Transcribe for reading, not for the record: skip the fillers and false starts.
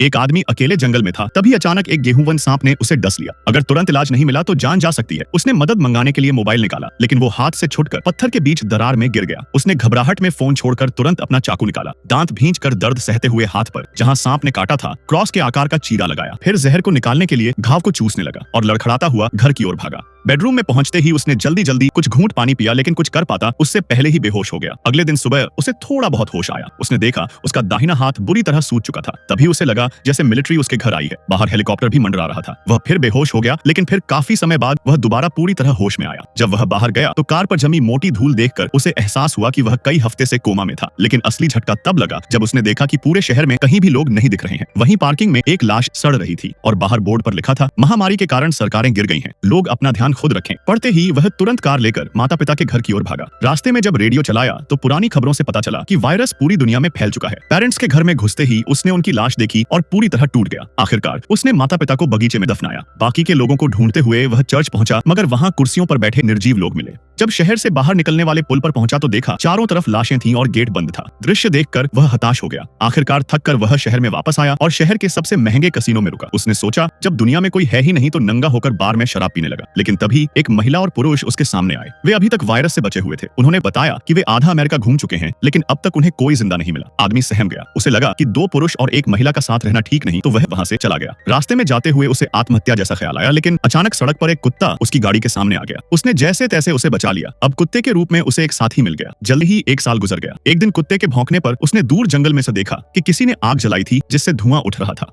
एक आदमी अकेले जंगल में था, तभी अचानक एक गेहूंवन सांप ने उसे डस लिया। अगर तुरंत इलाज नहीं मिला तो जान जा सकती है। उसने मदद मंगाने के लिए मोबाइल निकाला, लेकिन वो हाथ से छुटकर पत्थर के बीच दरार में गिर गया। उसने घबराहट में फोन छोड़कर तुरंत अपना चाकू निकाला, दांत भींचकर दर्द सहते हुए हाथ पर जहां सांप ने काटा था क्रॉस के आकार का चीरा लगाया। फिर जहर को निकालने के लिए घाव को चूसने लगा और लड़खड़ाता हुआ घर की ओर भागा। बेडरूम में पहुंचते ही उसने जल्दी जल्दी कुछ घूंट पानी पिया, लेकिन कुछ कर पाता उससे पहले ही बेहोश हो गया। अगले दिन सुबह उसे थोड़ा बहुत होश आया। उसने देखा उसका दाहिना हाथ बुरी तरह सूज चुका था। तभी उसे लगा जैसे मिलिट्री उसके घर आई है। बाहर हेलीकॉप्टर भी मंडरा रहा था। वह फिर बेहोश हो गया, लेकिन फिर काफी समय बाद वह दोबारा पूरी तरह होश में आया। जब वह बाहर गया तो कार पर जमी मोटी धूल देखकर उसे एहसास हुआ कि वह कई हफ्ते से कोमा में था। लेकिन असली झटका तब लगा जब उसने देखा कि पूरे शहर में कहीं भी लोग नहीं दिख रहे हैं। वहीं पार्किंग में एक लाश सड़ रही थी और बाहर बोर्ड पर लिखा था, महामारी के कारण सरकारें गिर गई हैं, लोग अपना ध्यान खुद रखें। पढ़ते ही वह तुरंत कार लेकर माता पिता के घर की ओर भागा। रास्ते में जब रेडियो चलाया तो पुरानी खबरों से पता चला कि वायरस पूरी दुनिया में फैल चुका है। पेरेंट्स के घर में घुसते ही उसने उनकी लाश देखी और पूरी तरह टूट गया। आखिरकार उसने माता पिता को बगीचे में दफनाया। बाकी के लोगों को ढूंढते हुए वह चर्च पहुंचा, मगर वहां कुर्सियों पर बैठे निर्जीव लोग मिले। जब शहर से बाहर निकलने वाले पुल पर पहुंचा तो देखा चारों तरफ लाशें थीं और गेट बंद था। दृश्य देखकर वह हताश हो गया। आखिरकार थककर वह शहर में वापस आया और शहर के सबसे महंगे कसीनो में रुका। उसने सोचा जब दुनिया में कोई है ही नहीं तो नंगा होकर बार में शराब पीने लगा। लेकिन तभी एक महिला और पुरुष उसके सामने आए। वे अभी तक वायरस से बचे हुए थे। उन्होंने बताया कि वे आधा अमेरिका घूम चुके हैं, लेकिन अब तक उन्हें कोई जिंदा नहीं मिला। आदमी सहम गया। उसे लगा कि दो पुरुष और एक महिला का साथ रहना ठीक नहीं, तो वह वहां से चला गया। रास्ते में जाते हुए उसे आत्महत्या जैसा ख्याल आया, लेकिन अचानक सड़क पर एक कुत्ता उसकी गाड़ी के सामने आ गया। उसने जैसे तैसे उसे बचा लिया। अब कुत्ते के रूप में उसे एक साथी मिल गया। जल्द ही एक साल गुजर गया। एक दिन कुत्ते के भौंकने पर उसने दूर जंगल में से देखा कि किसी ने आग जलाई थी जिससे धुआं उठ रहा था।